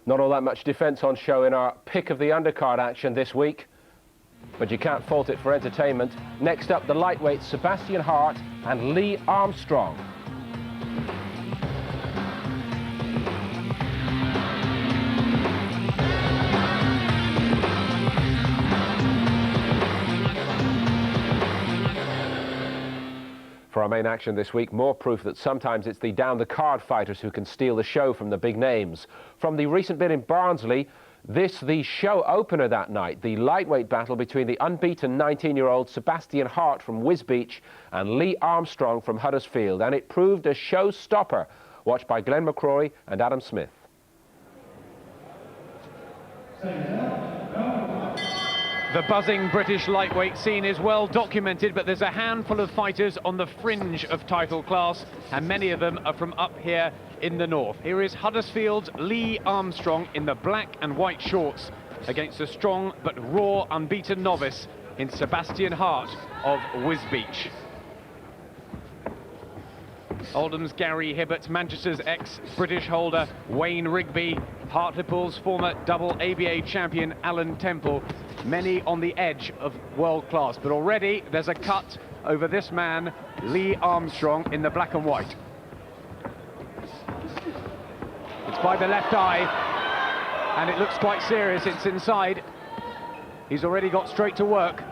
Not all that much defence on show in our pick of the undercard action this week, but you can't fault it for entertainment. Next up, the lightweights Sebastian Hart and Lee Armstrong. For our main action this week, more proof that sometimes it's the down-the-card fighters who can steal the show from the big names. From the recent bit in Barnsley, the show opener that night, the lightweight battle between the unbeaten 19-year-old Sebastian Hart from Wisbech and Lee Armstrong from Huddersfield, and it proved a showstopper, watched by Glenn McCrory and Adam Smith. The buzzing British lightweight scene is well documented, but there's a handful of fighters on the fringe of title class, and many of them are from up here in the north. Here is Huddersfield's Lee Armstrong in the black and white shorts against a strong but raw unbeaten novice in Sebastian Hart of Wisbech. Oldham's Gary Hibbert, Manchester's ex-British holder Wayne Rigby, Hartlepool's former double ABA champion Alan Temple, many on the edge of world class, but already there's a cut over this man, Lee Armstrong, in the black and white. It's by the left eye, and it looks quite serious. It's inside. He's already got straight to work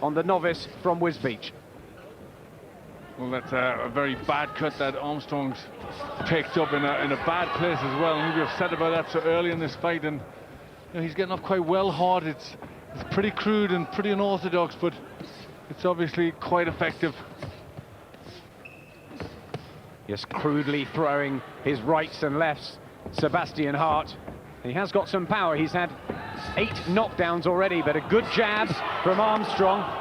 on the novice from Wisbech. Well, that's a very bad cut that Armstrong's picked up in a bad place as well. And we've said about that so early in this fight, and you know, he's getting off quite well hard. It's pretty crude and pretty unorthodox, but it's obviously quite effective. Yes, crudely throwing his rights and lefts, Sebastian Hart. He has got some power. He's had 8 knockdowns already, but a good jab from Armstrong.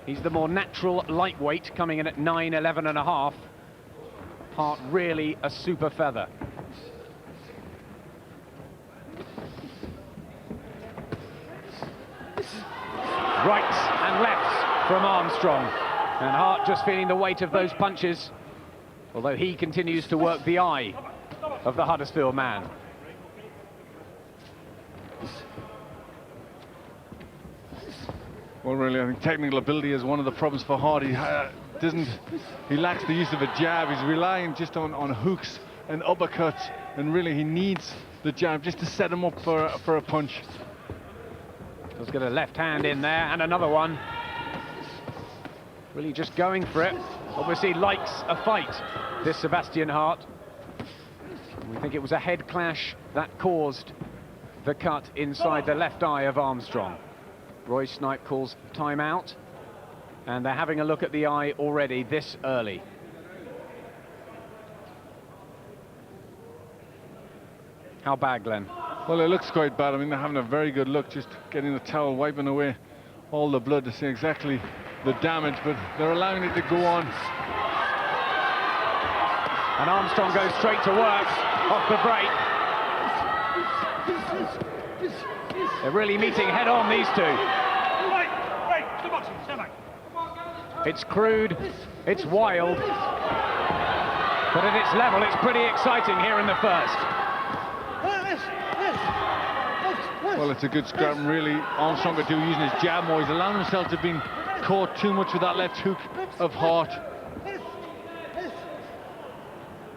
He's the more natural lightweight, coming in at 9'11½. Hart really a super feather. Rights and lefts from Armstrong. And Hart just feeling the weight of those punches, although he continues to work the eye of the Huddersfield man. Well, really, I think technical ability is one of the problems for Hart. He lacks the use of a jab. He's relying just on hooks and uppercuts, and really he needs the jab just to set him up for a punch. Let's get a left hand in there, and another one. Really just going for it. Obviously likes a fight, this Sebastian Hart. We think it was a head clash that caused the cut inside the left eye of Armstrong. Roy Snipe calls time out, and they're having a look at the eye already this early. How bad, Glenn? Well, it looks quite bad. I mean, they're having a very good look, just getting the towel, wiping away all the blood to see exactly the damage, but they're allowing it to go on. And Armstrong goes straight to work off the break. They're really meeting head on, these two. It's crude, it's wild, but at its level, it's pretty exciting here in the first. Well, it's a good scrap, and really Armstrong could do using his jab more. He's allowing himself to be caught too much with that left hook of Hart.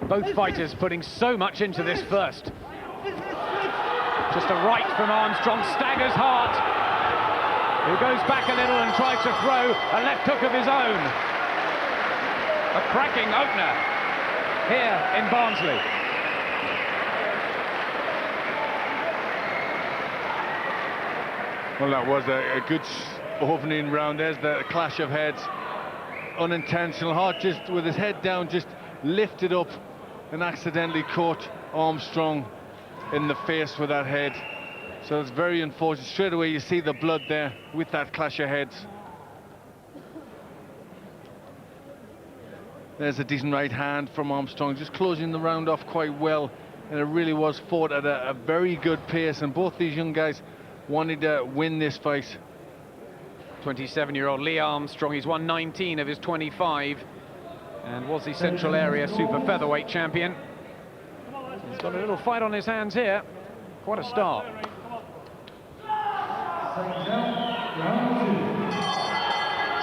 Both fighters putting so much into this first. Just a right from Armstrong, staggers Hart, who goes back a little and tries to throw a left hook of his own. A cracking opener here in Barnsley. Well, that was a good opening round. There's the clash of heads. Unintentional. Hart just with his head down just lifted up and accidentally caught Armstrong in the face with that head. So it's very unfortunate. Straight away you see the blood there with that clash of heads. There's a decent right hand from Armstrong, just closing the round off quite well, and it really was fought at a very good pace, and both these young guys wanted to win this fight. 27-year-old Lee Armstrong, he's won 19 of his 25 and was the Central Area Super Featherweight champion. He's got a little fight on his hands here. Quite a start.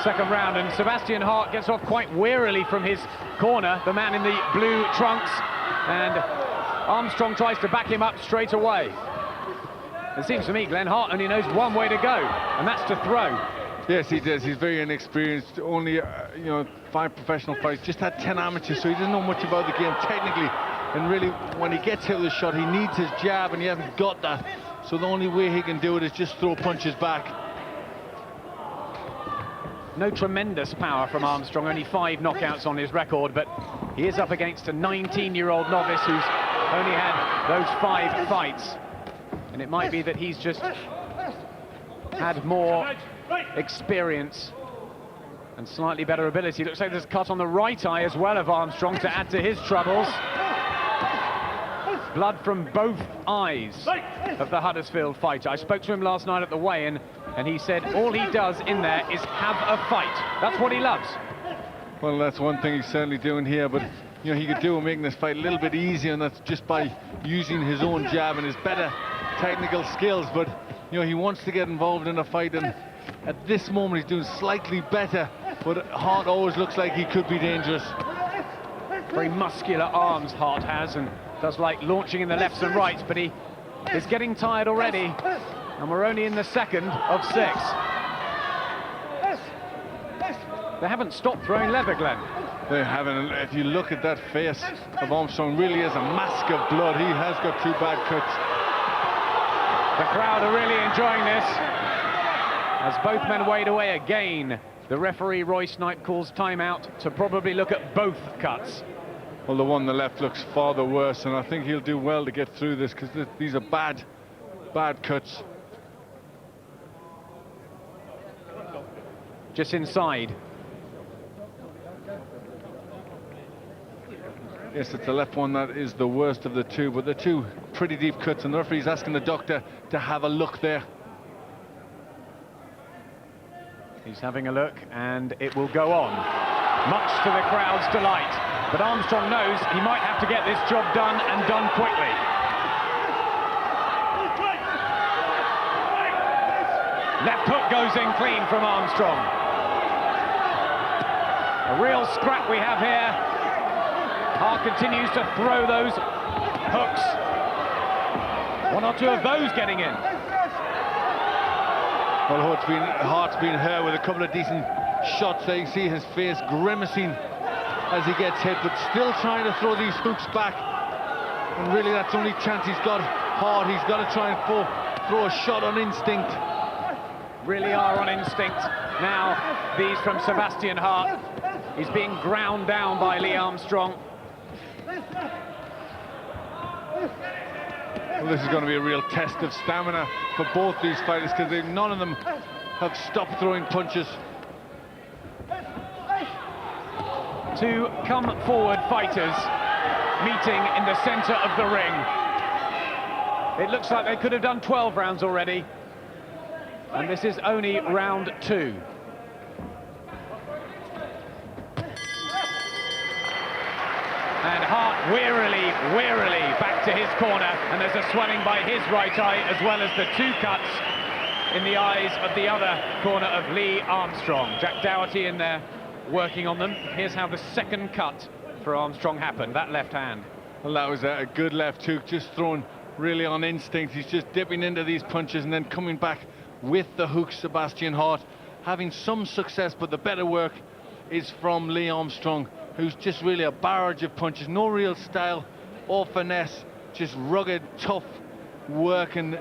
Second round, and Sebastian Hart gets off quite wearily from his corner, the man in the blue trunks, and Armstrong tries to back him up straight away. It seems to me Glenn Hart only knows one way to go, and that's to throw. Yes, he does. He's very inexperienced. Only, 5 professional fights. Just had 10 amateurs, so he doesn't know much about the game technically. And really, when he gets hit with a shot, he needs his jab, and he hasn't got that. So the only way he can do it is just throw punches back. No tremendous power from Armstrong, only 5 knockouts on his record, but he is up against a 19-year-old novice who's only had those 5 fights. And it might be that he's just had more experience and slightly better ability. Looks like there's a cut on the right eye as well of Armstrong to add to his troubles. Blood from both eyes of the Huddersfield fighter. I spoke to him last night at the weigh-in, and he said all he does in there is have a fight. That's what he loves. Well, that's one thing he's certainly doing here, but he could do making this fight a little bit easier, and that's just by using his own jab and his better technical skills. But he wants to get involved in a fight, and at this moment he's doing slightly better, but Hart always looks like he could be dangerous. Very muscular arms Hart has, and does like launching in the lefts and rights, but he is getting tired already, and we're only in the second of 6. They haven't stopped throwing leather, Glenn. They haven't. If you look at that face of Armstrong, really is a mask of blood. He has got 2 bad cuts. The crowd are really enjoying this. As both men wade away again, the referee Roy Snipe calls timeout to probably look at both cuts. Well, the one on the left looks far the worse, and I think he'll do well to get through this, because these are bad cuts. Just inside. Yes, it's the left one that is the worst of the 2, but they're 2 pretty deep cuts, and the referee's asking the doctor to have a look there. He's having a look, and it will go on, much to the crowd's delight. But Armstrong knows he might have to get this job done, and done quickly. Left hook goes in clean from Armstrong. A real scrap we have here. Hart continues to throw those hooks. 1 or 2 of those getting in. Well, Hart's been hurt with a couple of decent shots there. You see his face grimacing as he gets hit, but still trying to throw these hooks back. And really, that's the only chance he's got. Hart, he's got to try and throw a shot on instinct. Really are on instinct. Now, these from Sebastian Hart. He's being ground down by Lee Armstrong. Well, this is going to be a real test of stamina for both these fighters, because none of them have stopped throwing punches. 2 come-forward fighters meeting in the centre of the ring. It looks like they could have done 12 rounds already, and this is only round 2. And Hart wearily back to his corner, and there's a swelling by his right eye, as well as the 2 cuts in the eyes of the other corner of Lee Armstrong. Jack Dougherty in there working on them. Here's how the second cut for Armstrong happened, that left hand. Well, that was a good left hook, just thrown really on instinct. He's just dipping into these punches and then coming back with the hook. Sebastian Hart having some success, but the better work is from Lee Armstrong, who's just really a barrage of punches, no real style or finesse, just rugged, tough work, and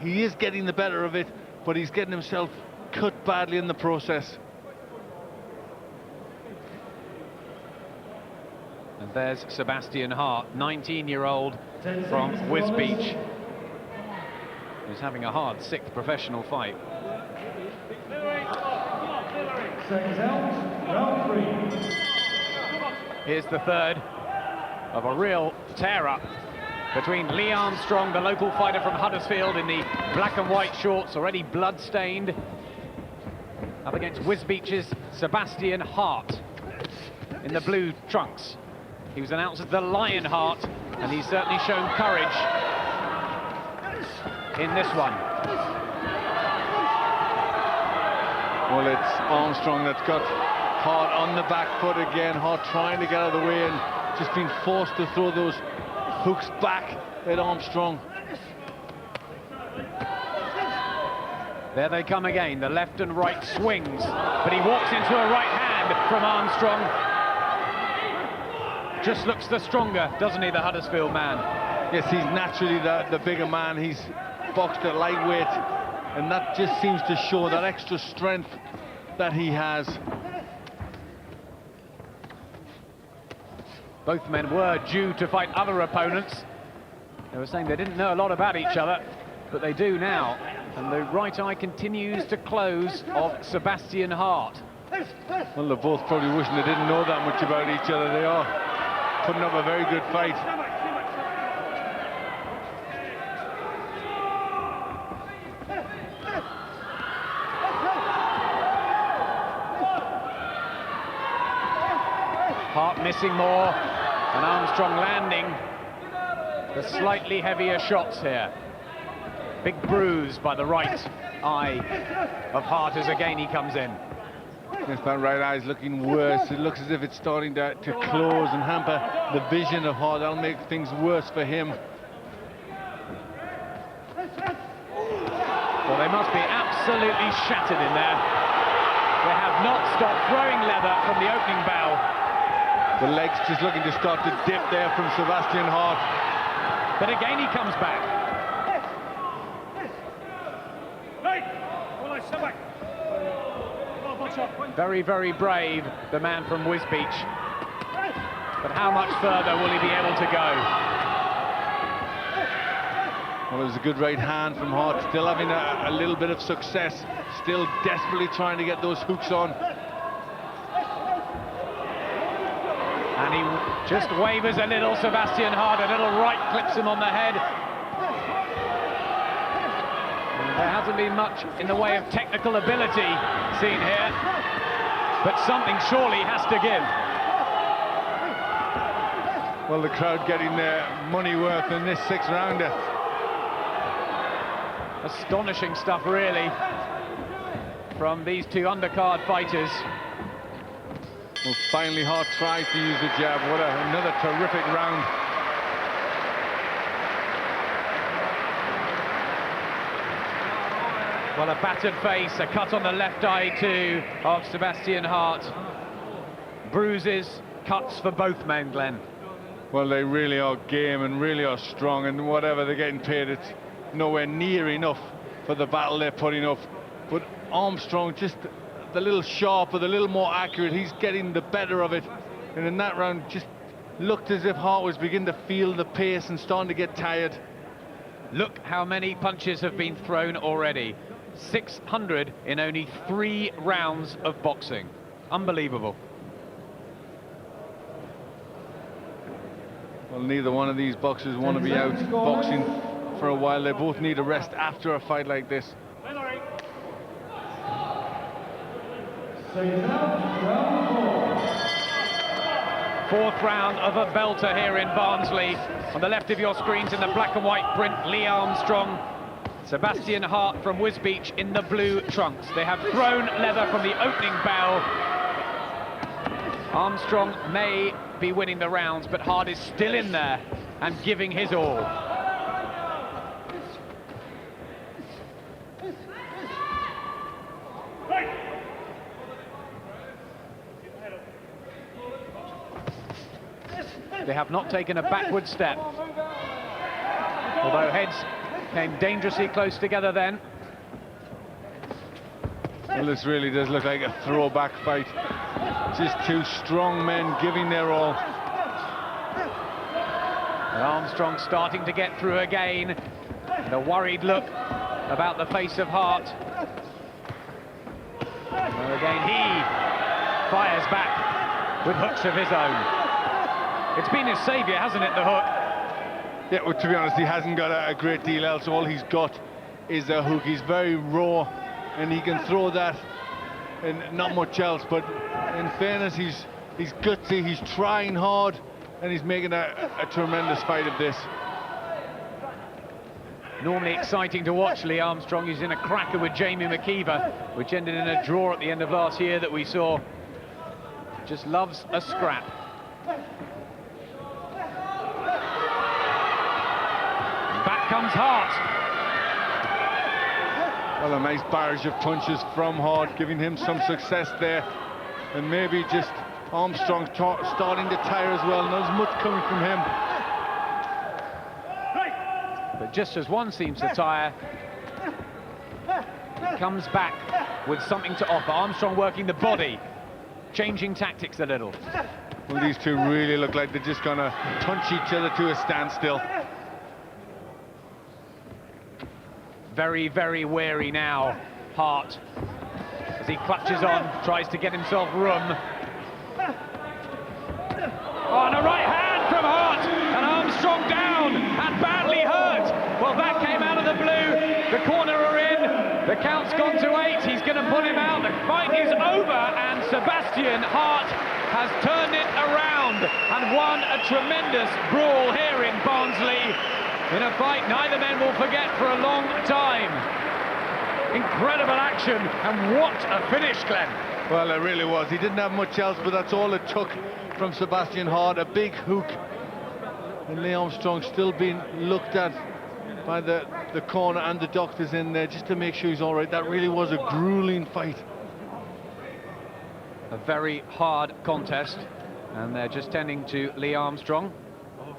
he is getting the better of it, but he's getting himself cut badly in the process. And there's Sebastian Hart, 19-year-old from Wisbech, who's having a hard 6th professional fight. Here's the third of a real tear-up between Lee Armstrong, the local fighter from Huddersfield, in the black and white shorts, already blood-stained, up against Wisbech's Sebastian Hart in the blue trunks. He was announced as the Lionheart And he's certainly shown courage in this one. Well, it's Armstrong that's got Hart on the back foot again. Hart trying to get out of the way and just being forced to throw those hooks back at Armstrong. There they come again, the left and right swings, but he walks into a right hand from Armstrong. Just looks the stronger, doesn't he, the Huddersfield man? Yes, he's naturally the bigger man. He's boxed at lightweight, and that just seems to show that extra strength that he has. Both men were due to fight other opponents. They were saying they didn't know a lot about each other, but they do now. And the right eye continues to close of Sebastian Hart. Well, they're both probably wishing they didn't know that much about each other. They are putting up a very good fight. Hart missing more, and Armstrong landing the slightly heavier shots here. Big bruise by the right eye of Hart as again he comes in. Yes, that right eye's looking worse. It looks as if it's starting to close and hamper the vision of Hart. That'll make things worse for him. Well, they must be absolutely shattered in there. They have not stopped throwing leather from the opening bow. The legs just looking to start to dip there from Sebastian Hart. But again he comes back. Very, very brave, the man from Wisbech. But how much further will he be able to go? Well, it was a good right hand from Hart, still having a little bit of success, still desperately trying to get those hooks on. And he just wavers a little, Sebastian Hart, a little right clips him on the head. And there hasn't been much in the way of technical ability seen here, but something surely has to give. Well, the crowd getting their money worth in this six-rounder. Astonishing stuff, really, from these two undercard fighters. Well, finally Hart tries to use the jab. What another terrific round. Well, a battered face, a cut on the left eye too of Sebastian Hart. Bruises, cuts for both men, Glenn. Well, they really are game and really are strong, and whatever they're getting paid, it's nowhere near enough for the battle they're putting up. But Armstrong, just the little sharper, the little more accurate, he's getting the better of it. And in that round, just looked as if Hart was beginning to feel the pace and starting to get tired. Look how many punches have been thrown already. 600 in only 3 rounds of boxing. Unbelievable. Well, neither one of these boxers want to be out boxing for a while. They both need a rest after a fight like this. Fourth round of a belter here in Barnsley. On the left of your screens in the black and white print, Lee Armstrong. Sebastian Hart from Wisbech in the blue trunks. They have thrown leather from the opening bow. Armstrong may be winning the rounds, but Hart is still in there and giving his all. They have not taken a backward step, although heads came dangerously close together then. Well, this really does look like a throwback fight. Just two strong men giving their all. And Armstrong starting to get through again. The worried look about the face of Hart. And again, he fires back with hooks of his own. It's been his saviour, hasn't it, the hook? Yeah, well, to be honest, he hasn't got a great deal else. All he's got is a hook. He's very raw, and he can throw that and not much else. But in fairness, he's gutsy, he's trying hard, and he's making a tremendous fight of this. Normally exciting to watch Lee Armstrong. He's in a cracker with Jamie McKeever, which ended in a draw at the end of last year that we saw. Just loves a scrap. Back comes Hart. Well, a nice barrage of punches from Hart, giving him some success there. And maybe just Armstrong starting to tire as well. Not as much coming from him. But just as one seems to tire, he comes back with something to offer. Armstrong working the body, changing tactics a little. Well, these two really look like they're just gonna punch each other to a standstill. Very, very wary now, Hart, as he clutches on, tries to get himself room. Oh, and a right hand from Hart, and Armstrong down, and badly hurt. Well, that came out of the blue. The corner are in. The count's gone to 8. He's going to pull him out. The fight is over, and Sebastian Hart has turned it around and won a tremendous brawl here in Barnsley, in a fight neither men will forget for a long time. Incredible action, and what a finish, Glenn. Well, it really was. He didn't have much else, but that's all it took from Sebastian Hart. A big hook, and Lee Armstrong still being looked at by the corner and the doctors in there just to make sure he's all right. That really was a grueling fight. A very hard contest, and they're just tending to Lee Armstrong,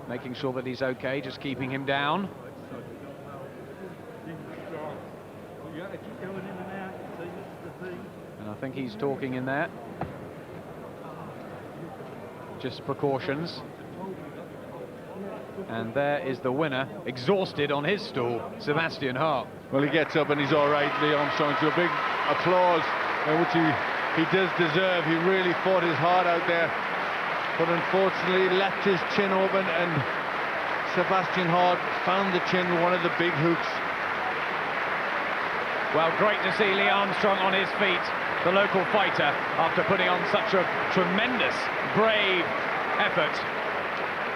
making sure that he's okay, just keeping him down. And I think he's talking in there. Just precautions. And there is the winner, exhausted on his stool, Sebastian Hart. Well, he gets up and he's all right, Lee Armstrong, to a big applause, which he does deserve. He really fought his heart out there, but unfortunately left his chin open, and Sebastian Hart found the chin with one of the big hooks. Well, great to see Lee Armstrong on his feet, the local fighter, after putting on such a tremendous, brave effort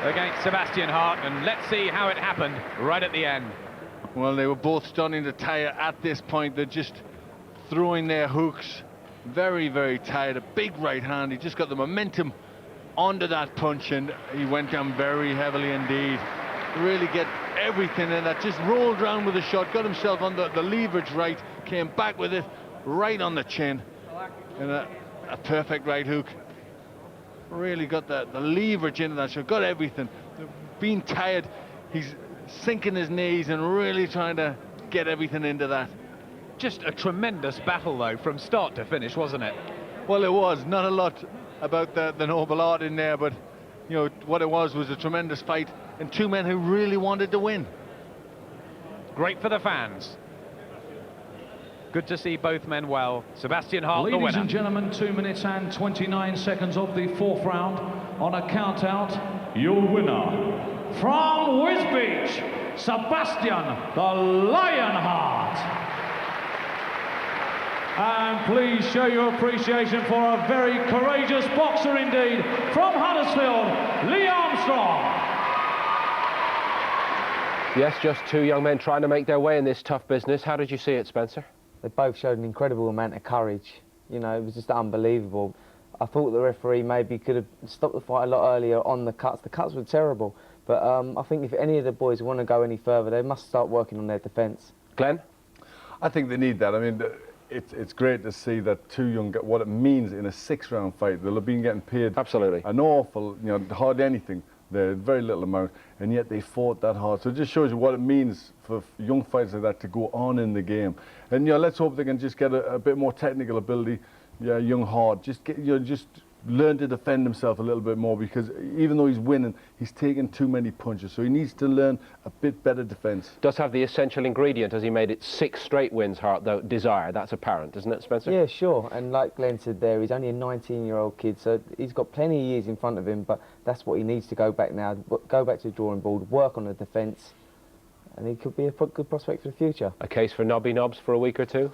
against Sebastian Hart, and let's see how it happened right at the end. Well, they were both starting to tire at this point. They're just throwing their hooks. Very, very tired. A big right hand. He just got the momentum onto that punch, and he went down very heavily indeed. Really get everything in that. Just rolled around with a shot, got himself on the leverage right, came back with it right on the chin, and a perfect right hook. Really got the leverage into that shot, got everything. Being tired, he's sinking his knees and really trying to get everything into that. Just a tremendous battle, though, from start to finish, wasn't it? Well, it was. Not a lot about the noble art in there, but you know what it was a tremendous fight, and two men who really wanted to win. Great for the fans. Good to see both men well. Sebastian Hart, the winner. Ladies and gentlemen, 2 minutes and 29 seconds of the fourth round. On a count out, your winner, from Wisbech, Sebastian the Lion Hart. And please show your appreciation for a very courageous boxer indeed, from Huddersfield, Lee Armstrong. Yes, just two young men trying to make their way in this tough business. How did you see it, Spencer? They both showed an incredible amount of courage. You know, it was just unbelievable. I thought the referee maybe could have stopped the fight a lot earlier on the cuts. The cuts were terrible, but I think if any of the boys want to go any further, they must start working on their defence. Glenn? I think they need that. I mean, it's great to see that two young, what it means in a 6-round fight. They'll have been getting paid Absolutely. an awful, you know, hardly anything. They're very little amount, and yet they fought that hard. So it just shows you what it means for young fighters like that to go on in the game. And you know, let's hope they can just get a bit more technical ability. Yeah, young Hart, just learn to defend himself a little bit more, because even though he's winning, he's taking too many punches. So he needs to learn a bit better defence. Does have the essential ingredient, as he made it 6 straight wins, Hart, though, desire. That's apparent, isn't it, Spencer? Yeah, sure. And like Glenn said there, he's only a 19-year-old kid, so he's got plenty of years in front of him, but that's what he needs to go back now, go back to the drawing board, work on the defence, and he could be a good prospect for the future. A case for knobby knobs for a week or two?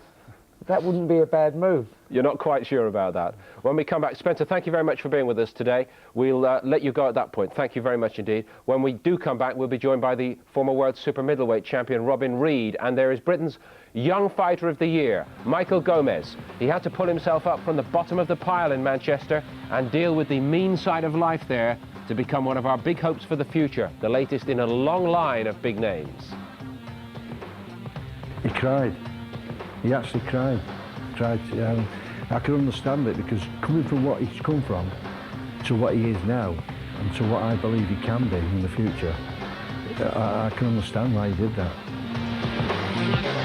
that wouldn't be a bad move. You're not quite sure about that. When we come back, Spencer, thank you very much for being with us today. We'll let you go at that point. Thank you very much indeed. When we do come back, we'll be joined by the former world super middleweight champion, Robin Reid, and there is Britain's Young Fighter of the Year, Michael Gomez. He had to pull himself up from the bottom of the pile in Manchester and deal with the mean side of life there to become one of our big hopes for the future, the latest in a long line of big names. He cried. He actually cried. I can understand it, because coming from what he's come from to what he is now and to what I believe he can be in the future, I can understand why he did that.